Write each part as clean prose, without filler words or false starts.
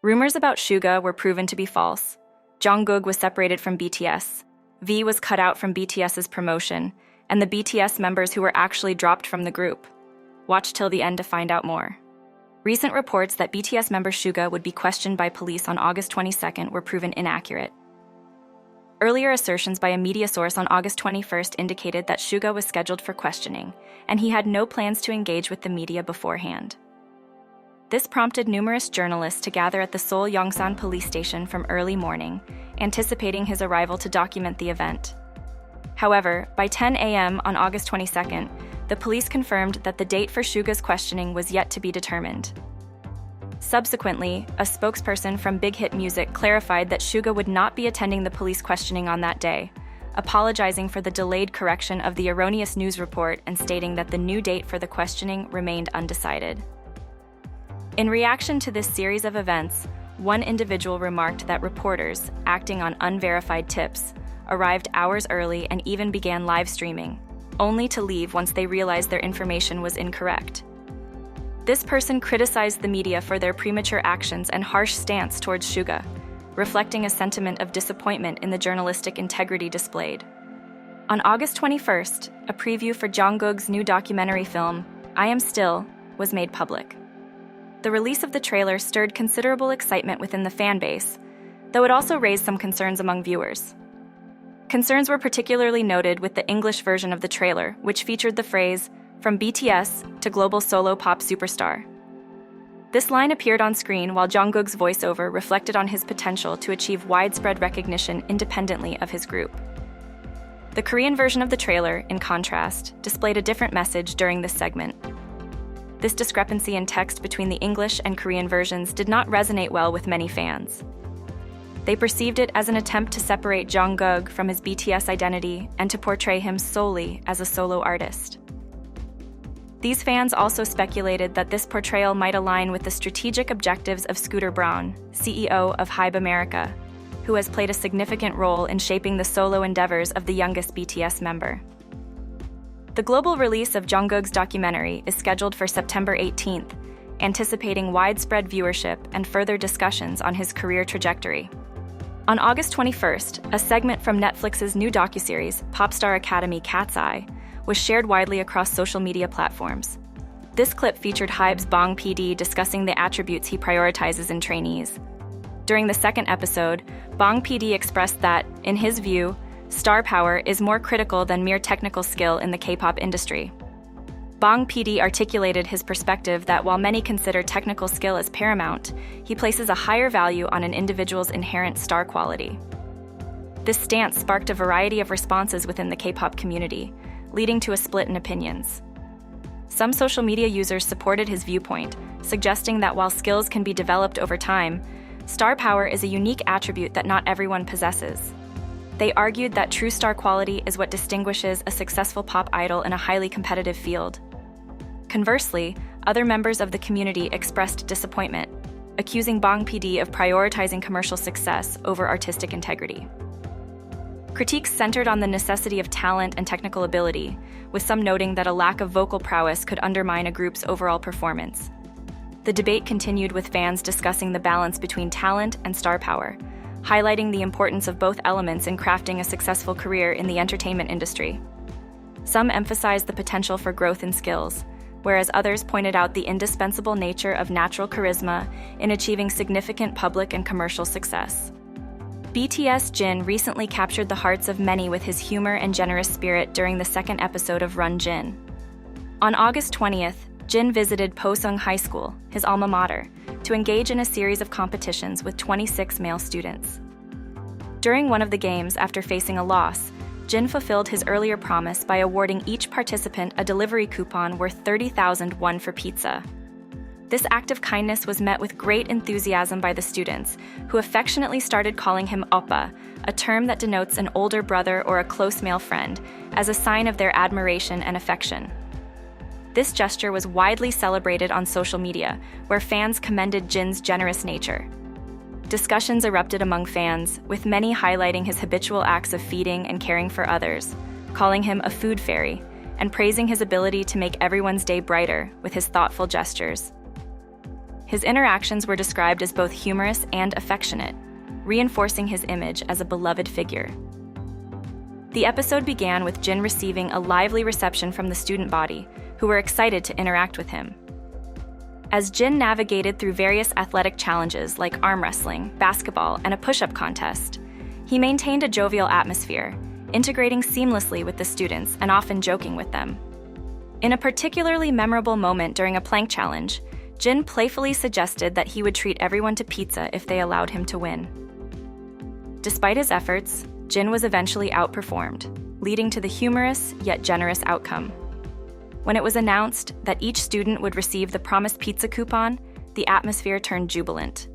Rumors about Suga were proven to be false. Jungkook was separated from BTS. V was cut out from BTS's promotion, and the BTS members who were actually dropped from the group. Watch till the end to find out more. Recent reports that BTS member Suga would be questioned by police on August 22nd were proven inaccurate. Earlier assertions by a media source on August 21st indicated that Suga was scheduled for questioning, and he had no plans to engage with the media beforehand. This prompted numerous journalists to gather at the Seoul Yongsan police station from early morning, anticipating his arrival to document the event. However, by 10 a.m. on August 22nd, the police confirmed that the date for Suga's questioning was yet to be determined. Subsequently, a spokesperson from Big Hit Music clarified that Suga would not be attending the police questioning on that day, apologizing for the delayed correction of the erroneous news report and stating that the new date for the questioning remained undecided. In reaction to this series of events, one individual remarked that reporters, acting on unverified tips, arrived hours early and even began live streaming, only to leave once they realized their information was incorrect. This person criticized the media for their premature actions and harsh stance towards Suga, reflecting a sentiment of disappointment in the journalistic integrity displayed. On August 21st, a preview for Jungkook's new documentary film, I Am Still, was made public. The release of the trailer stirred considerable excitement within the fan base, though it also raised some concerns among viewers. Concerns were particularly noted with the English version of the trailer, which featured the phrase, "From BTS to global solo pop superstar." This line appeared on screen while Jungkook's voiceover reflected on his potential to achieve widespread recognition independently of his group. The Korean version of the trailer, in contrast, displayed a different message during this segment. This discrepancy in text between the English and Korean versions did not resonate well with many fans. They perceived it as an attempt to separate Jungkook from his BTS identity and to portray him solely as a solo artist. These fans also speculated that this portrayal might align with the strategic objectives of Scooter Braun, CEO of Hybe America, who has played a significant role in shaping the solo endeavors of the youngest BTS member. The global release of Jungkook's documentary is scheduled for September 18th, anticipating widespread viewership and further discussions on his career trajectory. On August 21st, a segment from Netflix's new docuseries, Popstar Academy Cat's Eye, was shared widely across social media platforms. This clip featured Hybe's Bong PD discussing the attributes he prioritizes in trainees. During the second episode, Bong PD expressed that, in his view, star power is more critical than mere technical skill in the K-pop industry. Bong PD articulated his perspective that while many consider technical skill as paramount, he places a higher value on an individual's inherent star quality. This stance sparked a variety of responses within the K-pop community, leading to a split in opinions. Some social media users supported his viewpoint, suggesting that while skills can be developed over time, star power is a unique attribute that not everyone possesses. They argued that true star quality is what distinguishes a successful pop idol in a highly competitive field. Conversely, other members of the community expressed disappointment, accusing Bong PD of prioritizing commercial success over artistic integrity. Critiques centered on the necessity of talent and technical ability, with some noting that a lack of vocal prowess could undermine a group's overall performance. The debate continued with fans discussing the balance between talent and star power, highlighting the importance of both elements in crafting a successful career in the entertainment industry. Some emphasized the potential for growth in skills, whereas others pointed out the indispensable nature of natural charisma in achieving significant public and commercial success. BTS Jin recently captured the hearts of many with his humor and generous spirit during the second episode of Run Jin. On August 20th, Jin visited Posung High School, his alma mater, to engage in a series of competitions with 26 male students. During one of the games, after facing a loss, Jin fulfilled his earlier promise by awarding each participant a delivery coupon worth 30,000 won for pizza. This act of kindness was met with great enthusiasm by the students, who affectionately started calling him Oppa, a term that denotes an older brother or a close male friend, as a sign of their admiration and affection. This gesture was widely celebrated on social media, where fans commended Jin's generous nature. Discussions erupted among fans, with many highlighting his habitual acts of feeding and caring for others, calling him a food fairy, and praising his ability to make everyone's day brighter with his thoughtful gestures. His interactions were described as both humorous and affectionate, reinforcing his image as a beloved figure. The episode began with Jin receiving a lively reception from the student body, who were excited to interact with him. As Jin navigated through various athletic challenges like arm wrestling, basketball, and a push-up contest, he maintained a jovial atmosphere, integrating seamlessly with the students and often joking with them. In a particularly memorable moment during a plank challenge, Jin playfully suggested that he would treat everyone to pizza if they allowed him to win. Despite his efforts, Jin was eventually outperformed, leading to the humorous yet generous outcome. When it was announced that each student would receive the promised pizza coupon, the atmosphere turned jubilant.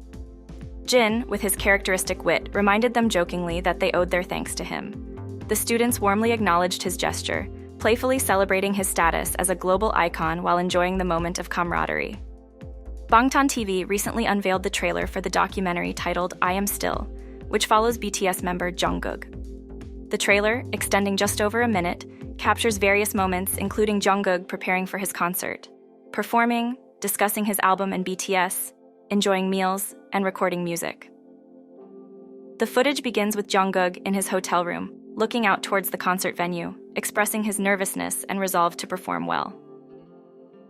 Jin, with his characteristic wit, reminded them jokingly that they owed their thanks to him. The students warmly acknowledged his gesture, playfully celebrating his status as a global icon while enjoying the moment of camaraderie. Bangtan TV recently unveiled the trailer for the documentary titled I Am Still, which follows BTS member Jungkook. The trailer, extending just over a minute, captures various moments including Jungkook preparing for his concert, performing, discussing his album and BTS, enjoying meals, and recording music. The footage begins with Jungkook in his hotel room, looking out towards the concert venue, expressing his nervousness and resolve to perform well.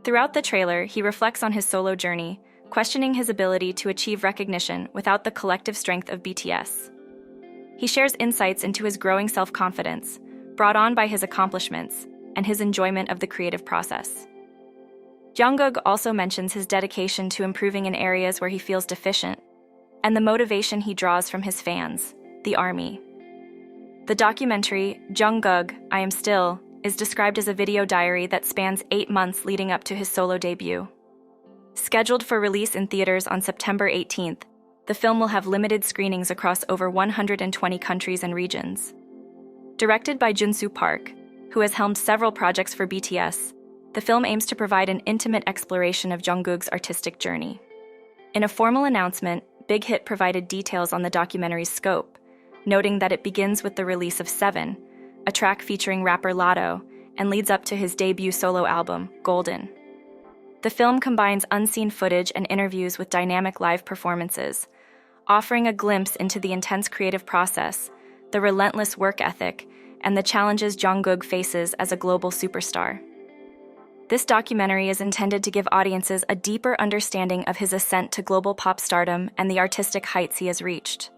Throughout the trailer, he reflects on his solo journey, questioning his ability to achieve recognition without the collective strength of BTS. He shares insights into his growing self-confidence, brought on by his accomplishments, and his enjoyment of the creative process. Jungkook also mentions his dedication to improving in areas where he feels deficient, and the motivation he draws from his fans, the ARMY. The documentary, Jungkook, I Am Still, is described as a video diary that spans 8 months leading up to his solo debut. Scheduled for release in theaters on September 18th, the film will have limited screenings across over 120 countries and regions. Directed by Jun-Soo Park, who has helmed several projects for BTS, the film aims to provide an intimate exploration of Jungkook's artistic journey. In a formal announcement, Big Hit provided details on the documentary's scope, noting that it begins with the release of Seven, a track featuring rapper Latto, and leads up to his debut solo album, Golden. The film combines unseen footage and interviews with dynamic live performances, offering a glimpse into the intense creative process, the relentless work ethic, and the challenges Jungkook faces as a global superstar. This documentary is intended to give audiences a deeper understanding of his ascent to global pop stardom and the artistic heights he has reached.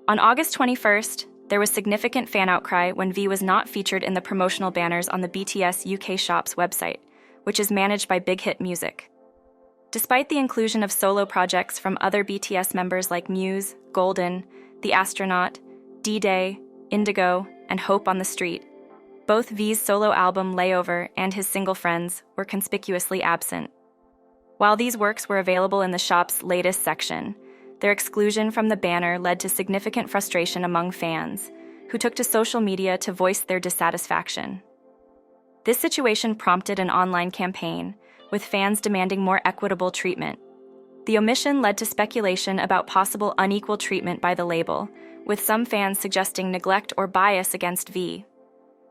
On August 21st, there was significant fan outcry when V was not featured in the promotional banners on the BTS UK shop's website, which is managed by Big Hit Music. Despite the inclusion of solo projects from other BTS members like Muse, Golden, The Astronaut, D-Day, Indigo, and Hope on the Street, both V's solo album Layover and his single Friends were conspicuously absent. While these works were available in the shop's latest section, their exclusion from the banner led to significant frustration among fans, who took to social media to voice their dissatisfaction. This situation prompted an online campaign, with fans demanding more equitable treatment. The omission led to speculation about possible unequal treatment by the label, with some fans suggesting neglect or bias against V.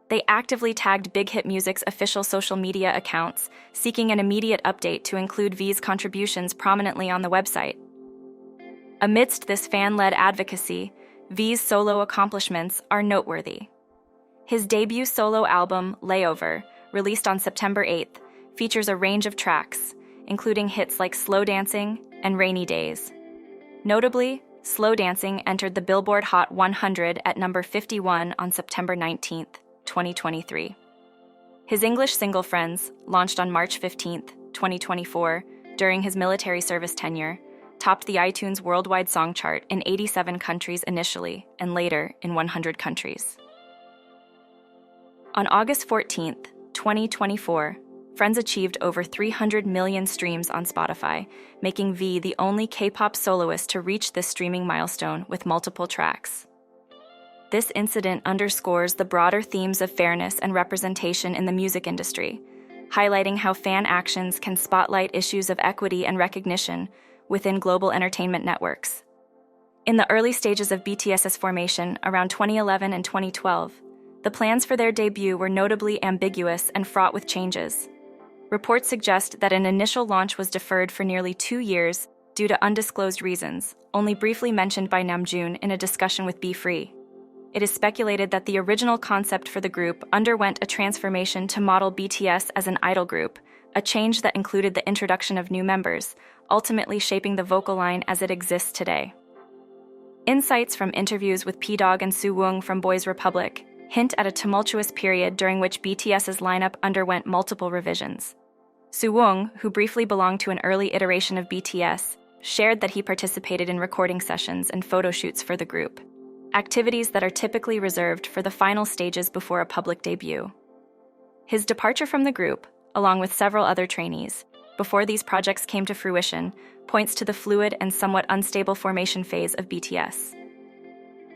They actively tagged Big Hit Music's official social media accounts, seeking an immediate update to include V's contributions prominently on the website. Amidst this fan-led advocacy, V's solo accomplishments are noteworthy. His debut solo album, Layover, released on September 8th, features a range of tracks, including hits like Slow Dancing and Rainy Days. Notably, Slow Dancing entered the Billboard Hot 100 at number 51 on September 19th, 2023. His English single Friends, launched on March 15th, 2024, during his military service tenure, topped the iTunes worldwide song chart in 87 countries initially and later in 100 countries. On August 14th, 2024, Friends achieved over 300 million streams on Spotify, making V the only K-pop soloist to reach this streaming milestone with multiple tracks. This incident underscores the broader themes of fairness and representation in the music industry, highlighting how fan actions can spotlight issues of equity and recognition within global entertainment networks. In the early stages of BTS's formation, around 2011 and 2012, the plans for their debut were notably ambiguous and fraught with changes. reports suggest that an initial launch was deferred for nearly 2 years due to undisclosed reasons, only briefly mentioned by Namjoon in a discussion with Be Free. It is speculated that the original concept for the group underwent a transformation to model BTS as an idol group, a change that included the introduction of new members, ultimately shaping the vocal line as it exists today. Insights from interviews with P-Dog and Suwon from Boys Republic hint at a tumultuous period during which BTS's lineup underwent multiple revisions. Suwon, who briefly belonged to an early iteration of BTS, shared that he participated in recording sessions and photo shoots for the group, activities that are typically reserved for the final stages before a public debut. His departure from the group, along with several other trainees, before these projects came to fruition, points to the fluid and somewhat unstable formation phase of BTS.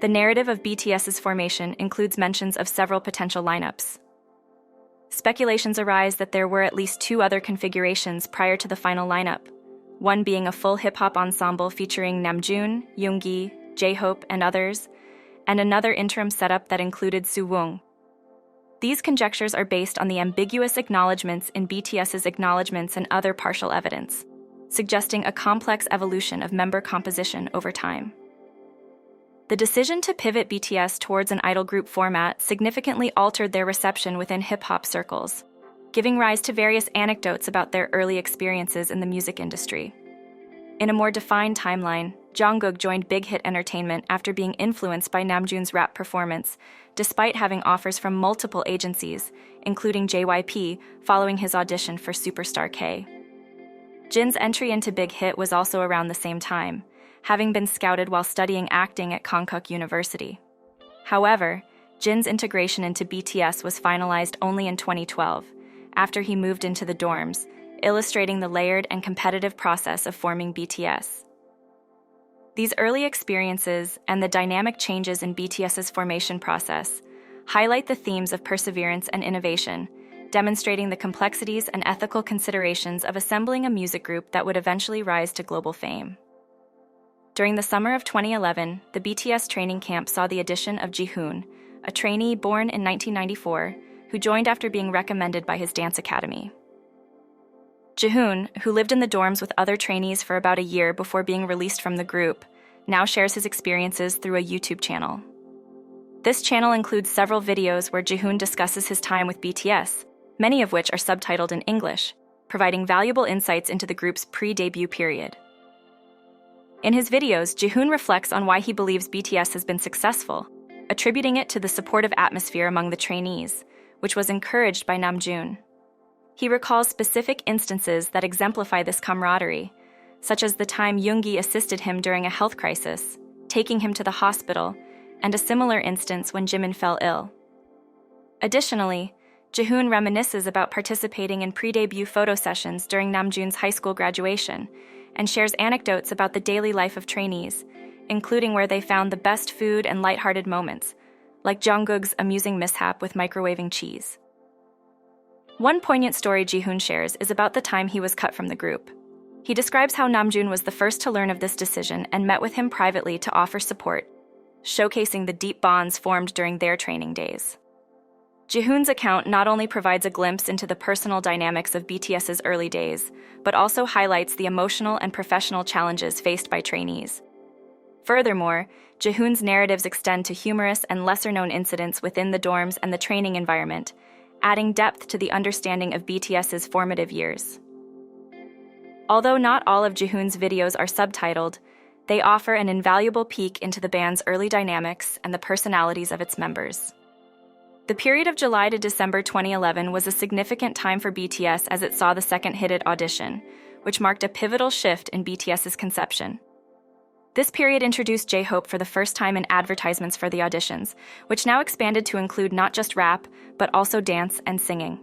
The narrative of BTS's formation includes mentions of several potential lineups. Speculations arise that there were at least 2 other configurations prior to the final lineup, one being a full hip-hop ensemble featuring Namjoon, Yoongi, J-Hope, and others, and another interim setup that included Suwon. These conjectures are based on the ambiguous acknowledgments in BTS's acknowledgments and other partial evidence, suggesting a complex evolution of member composition over time. The decision to pivot BTS towards an idol group format significantly altered their reception within hip-hop circles, giving rise to various anecdotes about their early experiences in the music industry. In a more defined timeline, Jungkook joined Big Hit Entertainment after being influenced by Namjoon's rap performance, despite having offers from multiple agencies, including JYP, following his audition for Superstar K. Jin's entry into Big Hit was also around the same time, having been scouted while studying acting at Konkuk University. However, Jin's integration into BTS was finalized only in 2012, after he moved into the dorms, illustrating the layered and competitive process of forming BTS. These early experiences and the dynamic changes in BTS's formation process highlight the themes of perseverance and innovation, demonstrating the complexities and ethical considerations of assembling a music group that would eventually rise to global fame. During the summer of 2011, the BTS training camp saw the addition of Jihoon, a trainee born in 1994, who joined after being recommended by his dance academy. Jihoon, who lived in the dorms with other trainees for about a year before being released from the group, now shares his experiences through a YouTube channel. This channel includes several videos where Jihoon discusses his time with BTS, many of which are subtitled in English, providing valuable insights into the group's pre-debut period. In his videos, Jihoon reflects on why he believes BTS has been successful, attributing it to the supportive atmosphere among the trainees, which was encouraged by Namjoon. He recalls specific instances that exemplify this camaraderie, such as the time Yoongi assisted him during a health crisis, taking him to the hospital, and a similar instance when Jimin fell ill. Additionally, Jihoon reminisces about participating in pre-debut photo sessions during Namjoon's high school graduation, and shares anecdotes about the daily life of trainees, including where they found the best food and lighthearted moments, like Jungkook's amusing mishap with microwaving cheese. One poignant story Jihoon shares is about the time he was cut from the group. He describes how Namjoon was the first to learn of this decision and met with him privately to offer support, showcasing the deep bonds formed during their training days. Jihoon's account not only provides a glimpse into the personal dynamics of BTS's early days, but also highlights the emotional and professional challenges faced by trainees. Furthermore, Jihoon's narratives extend to humorous and lesser-known incidents within the dorms and the training environment, adding depth to the understanding of BTS's formative years. Although not all of Jihoon's videos are subtitled, they offer an invaluable peek into the band's early dynamics and the personalities of its members. The period of July to December 2011 was a significant time for BTS as it saw the second Hit It audition, which marked a pivotal shift in BTS's conception. This period introduced J-Hope for the first time in advertisements for the auditions, which now expanded to include not just rap, but also dance and singing.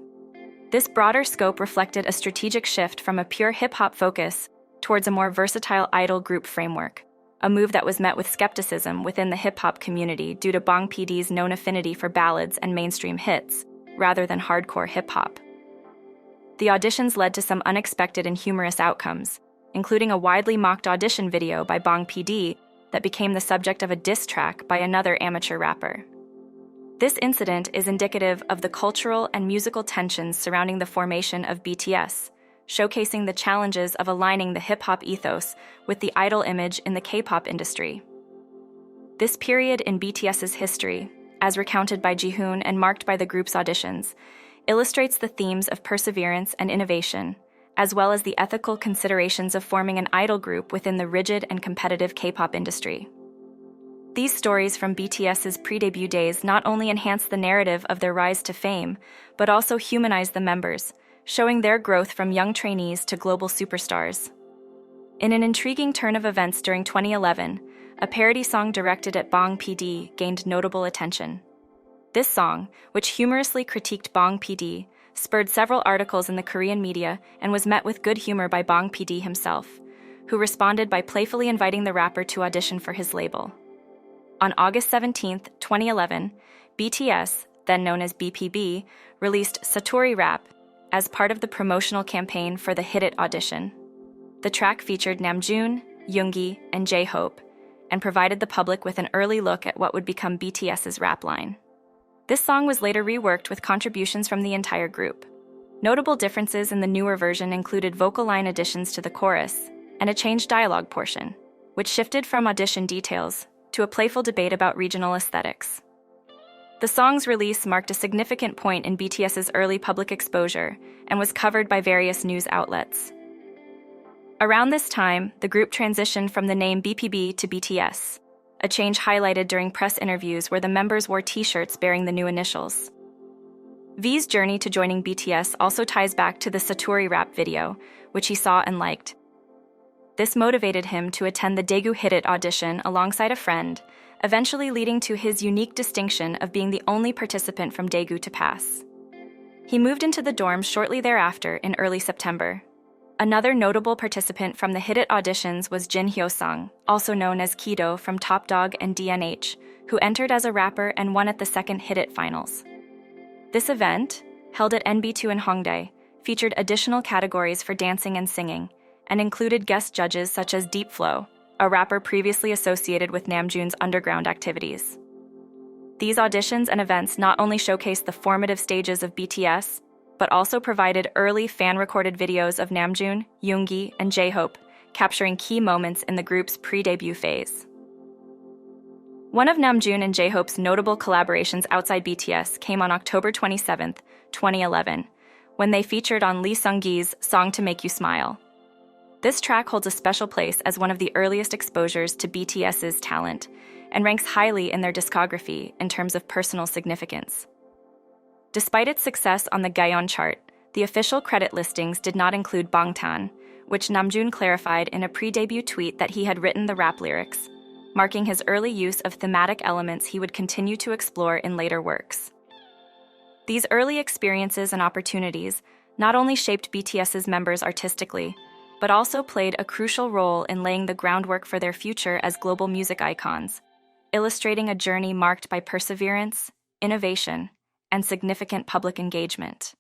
This broader scope reflected a strategic shift from a pure hip-hop focus towards a more versatile idol group framework, a move that was met with skepticism within the hip-hop community due to Bang PD's known affinity for ballads and mainstream hits, rather than hardcore hip-hop. The auditions led to some unexpected and humorous outcomes, including a widely mocked audition video by Bang PD that became the subject of a diss track by another amateur rapper. This incident is indicative of the cultural and musical tensions surrounding the formation of BTS, showcasing the challenges of aligning the hip-hop ethos with the idol image in the K-pop industry. This period in BTS's history, as recounted by Jihoon and marked by the group's auditions, illustrates the themes of perseverance and innovation, as well as the ethical considerations of forming an idol group within the rigid and competitive K-pop industry. These stories from BTS's pre-debut days not only enhance the narrative of their rise to fame, but also humanize the members, showing their growth from young trainees to global superstars. In an intriguing turn of events during 2011, a parody song directed at Bang PD gained notable attention. This song, which humorously critiqued Bang PD, spurred several articles in the Korean media and was met with good humor by Bang PD himself, who responded by playfully inviting the rapper to audition for his label. On August 17, 2011, BTS, then known as BPB, released Satori Rap as part of the promotional campaign for the Hit It audition. The track featured Namjoon, Yoongi, and J-Hope, and provided the public with an early look at what would become BTS's rap line. This song was later reworked with contributions from the entire group. Notable differences in the newer version included vocal line additions to the chorus and a changed dialogue portion, which shifted from audition details to a playful debate about regional aesthetics. The song's release marked a significant point in BTS's early public exposure and was covered by various news outlets. Around this time, the group transitioned from the name BPB to BTS, a change highlighted during press interviews where the members wore t-shirts bearing the new initials. V's journey to joining BTS also ties back to the Satori Rap video, which he saw and liked. This motivated him to attend the Daegu Hit It audition alongside a friend, eventually leading to his unique distinction of being the only participant from Daegu to pass. He moved into the dorms shortly thereafter in early September. Another notable participant from the Hit It auditions was Jin Hyo-sung, also known as Kido from Top Dog and DNH, who entered as a rapper and won at the second Hit It finals. This event, held at NB2 in Hongdae, featured additional categories for dancing and singing, and included guest judges such as Deep Flow, a rapper previously associated with Namjoon's underground activities. These auditions and events not only showcased the formative stages of BTS, but also provided early fan-recorded videos of Namjoon, Yoongi, and J-Hope, capturing key moments in the group's pre-debut phase. One of Namjoon and J-Hope's notable collaborations outside BTS came on October 27, 2011, when they featured on Lee Seung-gi's Song to Make You Smile. This track holds a special place as one of the earliest exposures to BTS's talent and ranks highly in their discography in terms of personal significance. Despite its success on the Gaon chart, the official credit listings did not include Bangtan, which Namjoon clarified in a pre-debut tweet that he had written the rap lyrics, marking his early use of thematic elements he would continue to explore in later works. These early experiences and opportunities not only shaped BTS's members artistically, but also played a crucial role in laying the groundwork for their future as global music icons, illustrating a journey marked by perseverance, innovation, and significant public engagement.